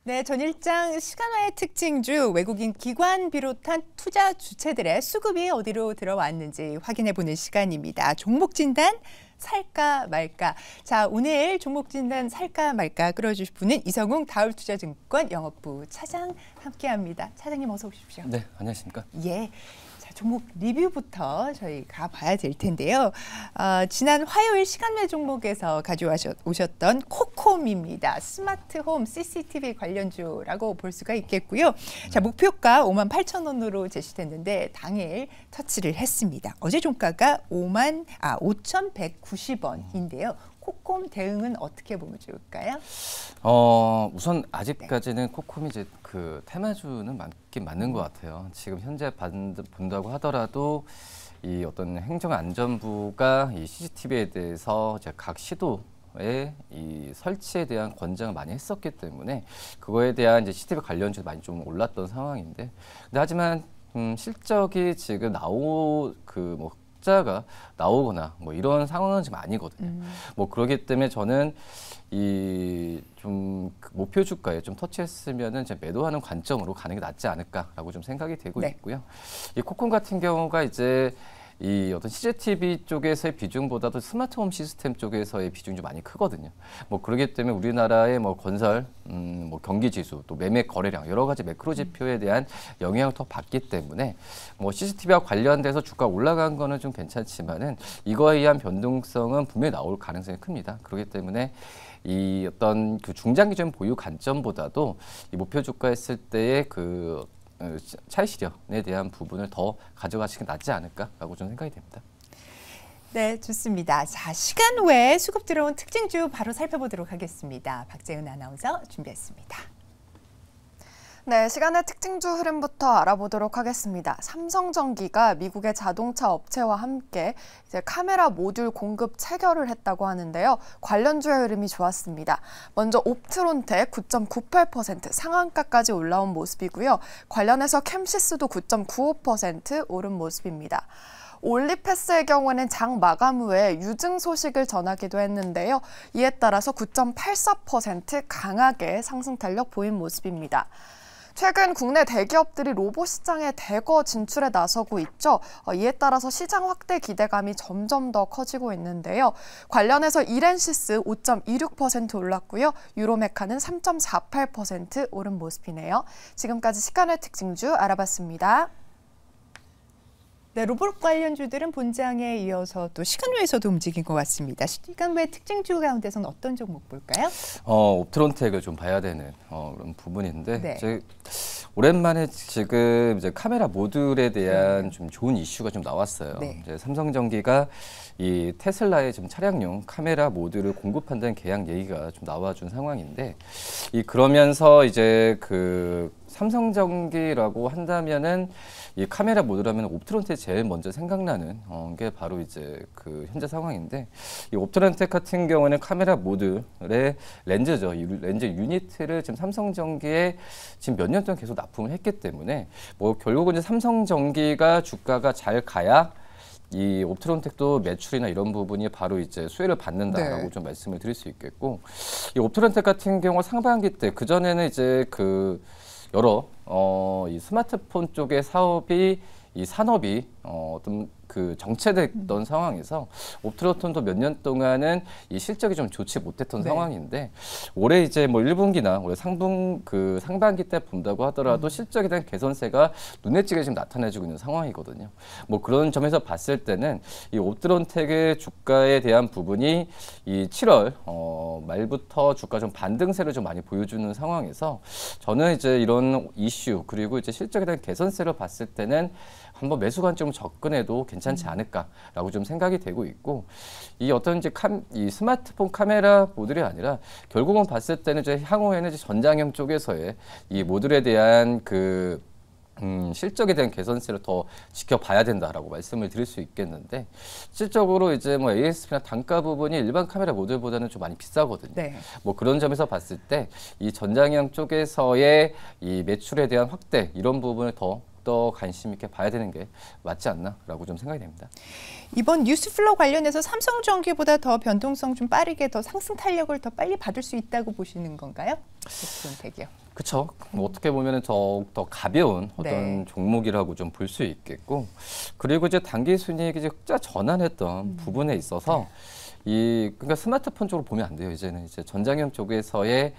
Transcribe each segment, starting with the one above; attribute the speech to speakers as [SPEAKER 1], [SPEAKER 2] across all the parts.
[SPEAKER 1] 네, 전일장 시간화의 특징주 외국인 기관 비롯한 투자 주체들의 수급이 어디로 들어왔는지 확인해보는 시간입니다. 종목 진단 살까 말까. 자, 오늘 종목 진단 살까 말까 끌어주실 분은 이성웅 다울투자증권 영업부 차장 함께합니다. 차장님 어서 오십시오.
[SPEAKER 2] 네, 안녕하십니까?
[SPEAKER 1] 예. 종목 리뷰부터 저희가 봐야 될 텐데요. 지난 화요일 시간외 종목에서 가져오셨던 코콤입니다. 스마트홈 CCTV 관련주라고 볼 수가 있겠고요. 자, 목표가 58,000원으로 제시됐는데 당일 터치를 했습니다. 어제 종가가 5,190원인데요. 코콤 대응은 어떻게 보면 좋을까요?
[SPEAKER 2] 우선 아직까지는 코콤이 이제 그 테마주는 맞긴 맞는 것 같아요. 지금 현재 본다고 하더라도 이 어떤 행정안전부가 이 CCTV에 대해서 이제 각 시도에 이 설치에 대한 권장을 많이 했었기 때문에 그거에 대한 이제 CCTV 관련주도 많이 좀 올랐던 상황인데, 근데 하지만 실적이 지금 흑자가 나오거나 뭐 이런 상황은 지금 아니거든요. 뭐 그렇기 때문에 저는 이 좀 목표 주가에 좀 터치했으면은 이제 매도하는 관점으로 가는 게 낫지 않을까라고 좀 생각이 되고 있고요. 이 코콤 같은 경우가 이제 이 어떤 CCTV 쪽에서의 비중보다도 스마트홈 시스템 쪽에서의 비중이 좀 많이 크거든요. 뭐 그렇기 때문에 우리나라의 뭐 건설, 뭐 경기 지수, 또 매매 거래량 여러 가지 매크로 지표에 대한 영향을 더 받기 때문에 뭐 CCTV와 관련돼서 주가 올라간 거는 좀 괜찮지만은 이거에 의한 변동성은 분명히 나올 가능성이 큽니다. 그렇기 때문에 이 어떤 그 중장기적인 보유 관점보다도 이 목표 주가 했을 때의 그 차익 실현에 대한 부분을 더 가져가시는 게 낫지 않을까라고 좀 생각이 됩니다.
[SPEAKER 1] 네, 좋습니다. 자, 시간 외에 수급 들어온 특징주 바로 살펴보도록 하겠습니다. 박재은 아나운서 준비했습니다.
[SPEAKER 3] 네, 시간의 특징주 흐름부터 알아보도록 하겠습니다. 삼성전기가 미국의 자동차 업체와 함께 이제 카메라 모듈 공급 체결을 했다고 하는데요. 관련주의 흐름이 좋았습니다. 먼저 옵트론텍 9.98% 상한가까지 올라온 모습이고요. 관련해서 캠시스도 9.95% 오른 모습입니다. 올리패스의 경우는 장 마감 후에 유증 소식을 전하기도 했는데요. 이에 따라서 9.84% 강하게 상승 탄력 보인 모습입니다. 최근 국내 대기업들이 로봇 시장에 대거 진출에 나서고 있죠. 이에 따라서 시장 확대 기대감이 점점 더 커지고 있는데요. 관련해서 이렌시스 5.26% 올랐고요. 유로메카는 3.48% 오른 모습이네요. 지금까지 시간의 특징주 알아봤습니다.
[SPEAKER 1] 네, 로봇 관련주들은 본장에 이어서 또 시간 외에서도 움직인 것 같습니다. 시간 외 특징주 가운데서는 어떤 종목 볼까요?
[SPEAKER 2] 옵트론텍을 좀 봐야 되는 그런 부분인데,
[SPEAKER 1] 네.
[SPEAKER 2] 오랜만에 지금 이제 카메라 모듈에 대한 좀 좋은 이슈가 좀 나왔어요.
[SPEAKER 1] 네.
[SPEAKER 2] 이제 삼성전기가 이 테슬라의 지금 차량용 카메라 모듈을 공급한다는 계약 얘기가 좀 나와준 상황인데, 그러면서 이제 그 삼성전기라고 한다면은 이 카메라 모듈하면 옵트론텍 제일 먼저 생각나는 게 바로 이제 그 현재 상황인데, 이 옵트론텍 같은 경우는 카메라 모듈의 렌즈죠. 이 렌즈 유니트를 지금 삼성전기에 지금 몇 년 동안 계속 납품을 했기 때문에 뭐 결국은 이제 삼성전기가 주가가 잘 가야 이 옵트론텍도 매출이나 이런 부분이 바로 이제 수혜를 받는다라고 좀 말씀을 드릴 수 있겠고, 이 옵트론텍 같은 경우 상반기 때 그 전에는 이제 그 여러 이 스마트폰 쪽의 사업이 이 산업이 어떤 그 정체됐던 상황에서 옵트론텍도 몇 년 동안은 이 실적이 좀 좋지 못했던 상황인데, 올해 이제 뭐 1분기나 올해 상반기 때 본다고 하더라도 실적에 대한 개선세가 눈에 띄게 지금 나타내주고 있는 상황이거든요. 뭐 그런 점에서 봤을 때는 이 옵트론텍의 주가에 대한 부분이 이 7월 말부터 주가 좀 반등세를 좀 많이 보여주는 상황에서 저는 이제 이런 이슈 그리고 이제 실적에 대한 개선세를 봤을 때는 한번 매수 관점을 접근해도 괜찮지 않을까라고 좀 생각이 되고 있고, 이 어떤 이제 이 스마트폰 카메라 모듈이 아니라 결국은 봤을 때는 이제 향후에는 이제 전장형 쪽에서의 이 모듈에 대한 그 실적에 대한 개선세를 더 지켜봐야 된다라고 말씀을 드릴 수 있겠는데, 실적으로 이제 뭐 ASP나 단가 부분이 일반 카메라 모듈보다는 좀 많이 비싸거든요.
[SPEAKER 1] 네.
[SPEAKER 2] 뭐 그런 점에서 봤을 때 이 전장형 쪽에서의 이 매출에 대한 확대 이런 부분을 더 더욱더 관심 있게 봐야 되는 게 맞지 않나라고 좀 생각이 됩니다.
[SPEAKER 1] 이번 뉴스플로우 관련해서 삼성전기보다 더 변동성 좀 빠르게 더 상승 탄력을 더 빨리 받을 수 있다고 보시는 건가요? 제품 대기업.
[SPEAKER 2] 그렇죠. 어떻게 보면은 더욱더 가벼운 어떤
[SPEAKER 1] 네.
[SPEAKER 2] 종목이라고 좀 볼 수 있겠고, 그리고 이제 단기 순이익이 이제 흑자 전환했던 부분에 있어서 그러니까 스마트폰 쪽으로 보면 안 돼요. 이제는 이제 전장형 쪽에서의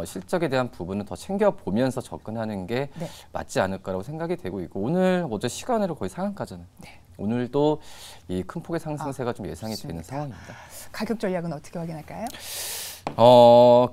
[SPEAKER 2] 실적에 대한 부분은 더 챙겨 보면서 접근하는 게
[SPEAKER 1] 네.
[SPEAKER 2] 맞지 않을까라고 생각이 되고 있고, 어제 시간으로 거의 상한가잖아요.
[SPEAKER 1] 네.
[SPEAKER 2] 오늘도 이 큰 폭의 상승세가 좀 예상이 되는
[SPEAKER 1] 좋습니다.
[SPEAKER 2] 상황입니다.
[SPEAKER 1] 가격 전략은 어떻게 확인할까요?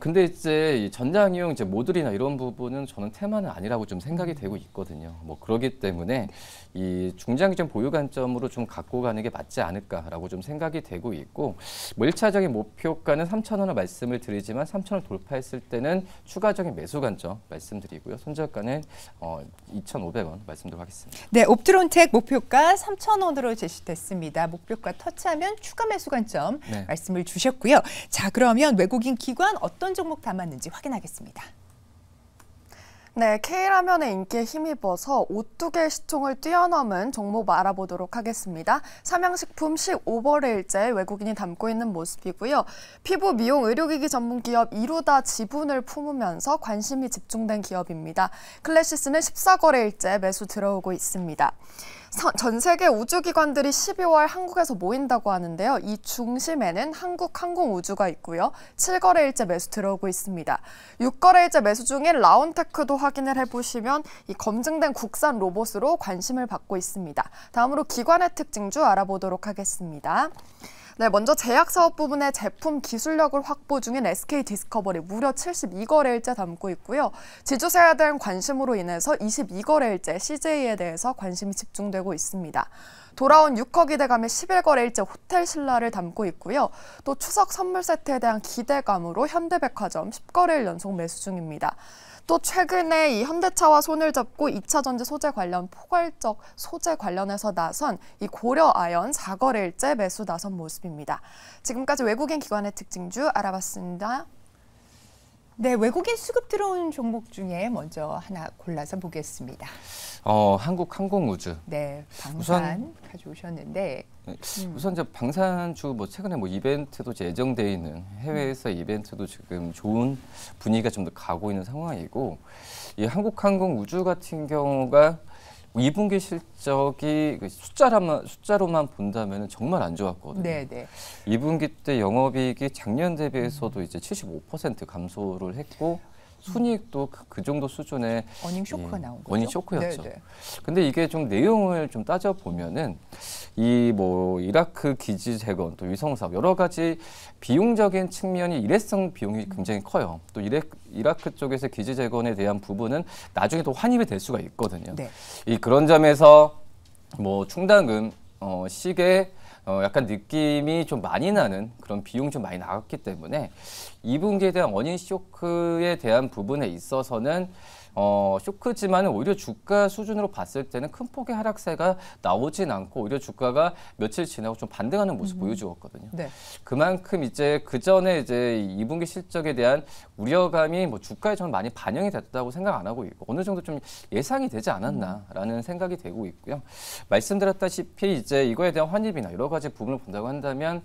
[SPEAKER 2] 근데 이제 이 전장용 이제 모듈이나 이런 부분은 저는 테마는 아니라고 좀 생각이 되고 있거든요. 뭐 그렇기 때문에 이 중장기적 보유 관점으로 좀 갖고 가는 게 맞지 않을까라고 좀 생각이 되고 있고, 뭐 1차적인 목표가는 3,000원을 말씀을 드리지만 3,000원 돌파했을 때는 추가적인 매수 관점 말씀드리고요. 손절가는 2,500원 말씀드리도록 하겠습니다.
[SPEAKER 1] 네, 옵트론텍 목표가 3,000원으로 제시됐습니다. 목표가 터치하면 추가 매수 관점
[SPEAKER 2] 네.
[SPEAKER 1] 말씀을 주셨고요. 자, 그러면 외국인 기관 어떤 종목 담았는지 확인하겠습니다.
[SPEAKER 3] 네, K라면의 인기에 힘입어서 오뚜기의 시총을 뛰어넘은 종목 알아보도록 하겠습니다. 삼양식품 15거래일째 외국인이 담고 있는 모습이고요. 피부 미용 의료기기 전문 기업 이루다 지분을 품으면서 관심이 집중된 기업입니다. 클래시스는 14거래일째 매수 들어오고 있습니다. 전 세계 우주기관들이 12월 한국에서 모인다고 하는데요. 이 중심에는 한국항공우주가 있고요. 7거래일째 매수 들어오고 있습니다. 6거래일째 매수 중인 라온테크도 확인을 해보시면 이 검증된 국산 로봇으로 관심을 받고 있습니다. 다음으로 기관의 특징주 알아보도록 하겠습니다. 네, 먼저 제약사업 부분의 제품 기술력을 확보 중인 SK디스커버리 무려 72거래일째 담고 있고요. 지주사에 대한 관심으로 인해서 22거래일째 CJ에 대해서 관심이 집중되고 있습니다. 돌아온 6호 기대감의 11거래일째 호텔신라를 담고 있고요. 또 추석 선물 세트에 대한 기대감으로 현대백화점 10거래일 연속 매수 중입니다. 또 최근에 이 현대차와 손을 잡고 2차 전지 소재 관련 포괄적 소재 관련해서 나선 이 고려아연 4거래일째 매수 나선 모습입니다. 지금까지 외국인 기관의 특징주 알아봤습니다.
[SPEAKER 1] 네, 외국인 수급 들어온 종목 중에 먼저 하나 골라서 보겠습니다.
[SPEAKER 2] 한국항공우주.
[SPEAKER 1] 네, 방산 가져오셨는데
[SPEAKER 2] 우선 이제 방산주 뭐 최근에 뭐 이벤트도 예정돼 있는 해외에서 이벤트도 지금 좋은 분위기가 좀 더 가고 있는 상황이고, 이 한국항공우주 같은 경우가 2분기 실적이 숫자로만 본다면 정말 안 좋았거든요.
[SPEAKER 1] 네.
[SPEAKER 2] 2분기 때 영업이익이 작년 대비해서도 이제 75% 감소를 했고, 순이익도 그 정도 수준의
[SPEAKER 1] 어닝 쇼크가 나온 거죠.
[SPEAKER 2] 어닝 쇼크였죠.
[SPEAKER 1] 네네.
[SPEAKER 2] 근데 이게 좀 내용을 좀 따져 보면은 이 뭐 이라크 기지 재건 또 위성 사업 여러 가지 비용적인 측면이 일회성 비용이 굉장히 커요. 또 이라크 쪽에서 기지 재건에 대한 부분은 나중에 또 환입이 될 수가 있거든요.
[SPEAKER 1] 네.
[SPEAKER 2] 그런 점에서 뭐 충당금 시계 약간 느낌이 좀 많이 나는 그런 비용이 좀 많이 나갔기 때문에 2분기에 대한 어닝 쇼크에 대한 부분에 있어서는 쇼크지만 오히려 주가 수준으로 봤을 때는 큰 폭의 하락세가 나오진 않고 오히려 주가가 며칠 지나고 좀 반등하는 모습 보여주었거든요.
[SPEAKER 1] 네.
[SPEAKER 2] 그만큼 이제 그 전에 이제 2분기 실적에 대한 우려감이 뭐 주가에 저는 많이 반영이 됐다고 생각 안 하고 있고 어느 정도 좀 예상이 되지 않았나라는 생각이 되고 있고요. 말씀드렸다시피 이제 이거에 대한 환입이나 여러 가지 부분을 본다고 한다면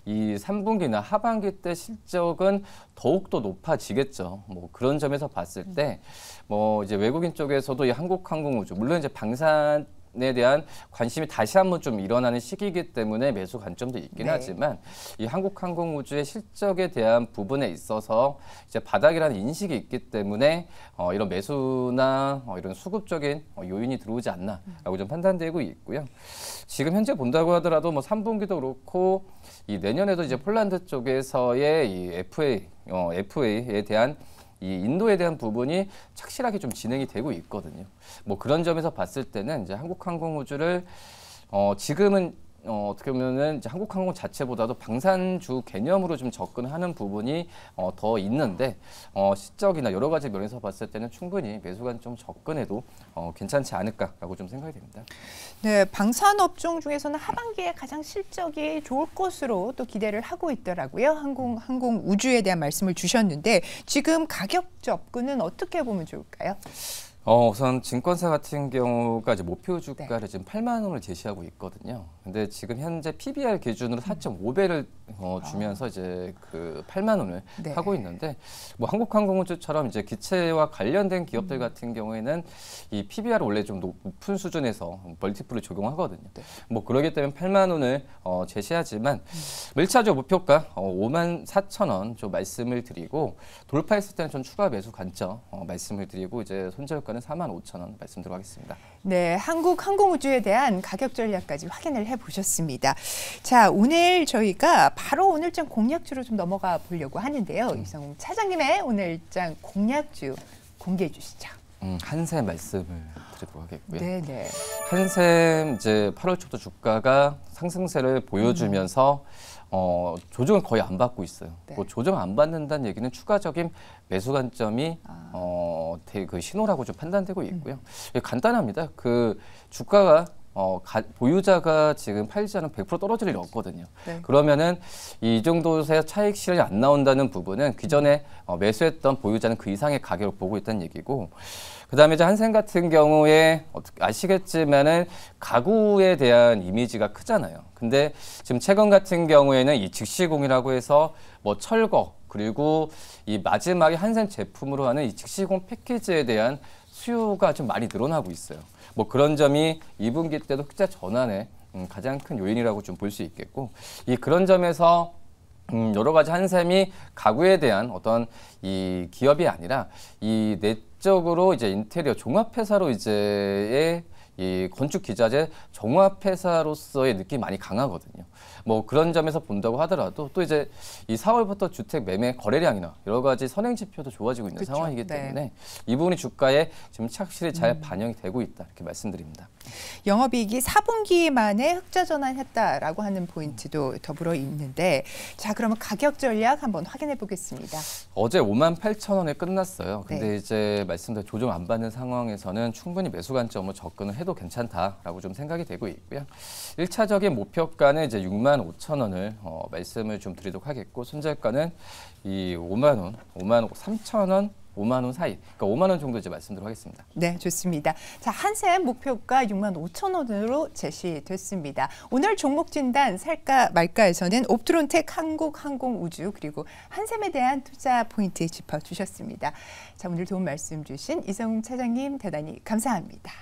[SPEAKER 2] 이 3분기나 하반기 때 실적은 더욱더 높아지겠죠. 뭐 그런 점에서 봤을 때 뭐 이제 외국인 쪽에서도 이 한국항공우주 물론 이제 방산에 대한 관심이 다시 한번 좀 일어나는 시기이기 때문에 매수 관점도 있긴
[SPEAKER 1] 네.
[SPEAKER 2] 하지만 이 한국항공우주의 실적에 대한 부분에 있어서 이제 바닥이라는 인식이 있기 때문에 이런 매수나 이런 수급적인 요인이 들어오지 않나라고 좀 판단되고 있고요. 지금 현재 본다고 하더라도 뭐 3분기도 그렇고 이 내년에도 이제 폴란드 쪽에서의 이 FA에 대한 이 인도에 대한 부분이 착실하게 좀 진행이 되고 있거든요. 뭐 그런 점에서 봤을 때는 이제 한국항공우주를 지금은 어떻게 보면은 이제 한국항공 자체보다도 방산주 개념으로 좀 접근하는 부분이 더 있는데 시적이나 여러 가지 면에서 봤을 때는 충분히 매수관 좀 접근해도 괜찮지 않을까라고 좀 생각이 됩니다.
[SPEAKER 1] 네, 방산업종 중에서는 하반기에 가장 실적이 좋을 것으로 또 기대를 하고 있더라고요. 항공우주에 대한 말씀을 주셨는데 지금 가격 접근은 어떻게 보면 좋을까요?
[SPEAKER 2] 우선 증권사 같은 경우가 이제 목표 주가를
[SPEAKER 1] 네.
[SPEAKER 2] 지금 8만 원을 제시하고 있거든요. 근데 지금 현재 PBR 기준으로 4.5배를 주면서 이제 그 8만 원을
[SPEAKER 1] 네.
[SPEAKER 2] 하고 있는데 뭐 한국항공우주처럼 이제 기체와 관련된 기업들 같은 경우에는 이 PBR을 원래 좀 높은 수준에서 멀티플을 적용하거든요.
[SPEAKER 1] 네.
[SPEAKER 2] 뭐 그러기 때문에 8만 원을 제시하지만 1차적 목표가 5만 4천 원 좀 말씀을 드리고 돌파했을 때는 좀 추가 매수 관점 말씀을 드리고 이제 손절가는 4만 5천 원 말씀드리도록 하겠습니다.
[SPEAKER 1] 네, 한국항공우주에 대한 가격 전략까지 확인을 해보셨습니다. 자, 오늘 저희가 바로 오늘장 공략주로 좀 넘어가 보려고 하는데요. 이성웅 차장님의 오늘장 공략주 공개해 주시죠.
[SPEAKER 2] 한샘 말씀을 드리도록 하겠고요.
[SPEAKER 1] 네네.
[SPEAKER 2] 한샘 이제 8월 초부터 주가가 상승세를 보여주면서 조정을 거의 안 받고 있어요.
[SPEAKER 1] 네.
[SPEAKER 2] 그 조정 안 받는다는 얘기는 추가적인 매수 관점이 그 신호라고 좀 판단되고 있고요. 간단합니다. 그 주가가 보유자가 지금 팔지 않으면 100% 떨어질 일이 없거든요.
[SPEAKER 1] 네.
[SPEAKER 2] 그러면은 이 정도의 차익 실현이 안 나온다는 부분은 기존에 매수했던 보유자는 그 이상의 가격을 보고 있다는 얘기고, 그다음에 이제 한샘 같은 경우에 아시겠지만은 가구에 대한 이미지가 크잖아요. 근데 지금 최근 같은 경우에는 이 즉시공이라고 해서 뭐 철거 그리고 이 마지막에 한샘 제품으로 하는 이 즉시공 패키지에 대한 수요가 좀 많이 늘어나고 있어요. 뭐 그런 점이 2분기 때도 흑자 전환의 가장 큰 요인이라고 좀 볼 수 있겠고, 이 그런 점에서 여러 가지 한샘이 가구에 대한 어떤 이 기업이 아니라 이 내적으로 이제 인테리어 종합회사로 이제의 이 건축 기자재 종합회사로서의 느낌이 많이 강하거든요. 뭐 그런 점에서 본다고 하더라도 또 이제 이 4월부터 주택 매매 거래량이나 여러 가지 선행 지표도 좋아지고 있는
[SPEAKER 1] 그쵸.
[SPEAKER 2] 상황이기
[SPEAKER 1] 네.
[SPEAKER 2] 때문에 이 부분이 주가에 지금 착실히 잘 반영이 되고 있다 이렇게 말씀드립니다.
[SPEAKER 1] 영업이익이 4분기 만에 흑자 전환했다라고 하는 포인트도 더불어 있는데, 자, 그러면 가격 전략 한번 확인해 보겠습니다.
[SPEAKER 2] 어제 5만 8천 원에 끝났어요. 근데
[SPEAKER 1] 네.
[SPEAKER 2] 이제 말씀대로 조정 안 받는 상황에서는 충분히 매수 관점으로 접근을 해도 괜찮다라고 좀 생각이 되고 있고요. 1차적인 목표가는 이제 6만 5천 원을 말씀을 좀 드리도록 하겠고, 손절가는 이 5만 원, 5만 3천 원, 5만 원 사이, 그러니까 5만 원 정도 이제 말씀드리도록 하겠습니다.
[SPEAKER 1] 네, 좋습니다. 자, 한샘 목표가 6만 5천 원으로 제시됐습니다. 오늘 종목 진단 살까 말까에서는 옵트론텍, 한국항공우주 그리고 한샘에 대한 투자 포인트 짚어주셨습니다. 자, 오늘 도움 말씀 주신 이성웅 차장님 대단히 감사합니다.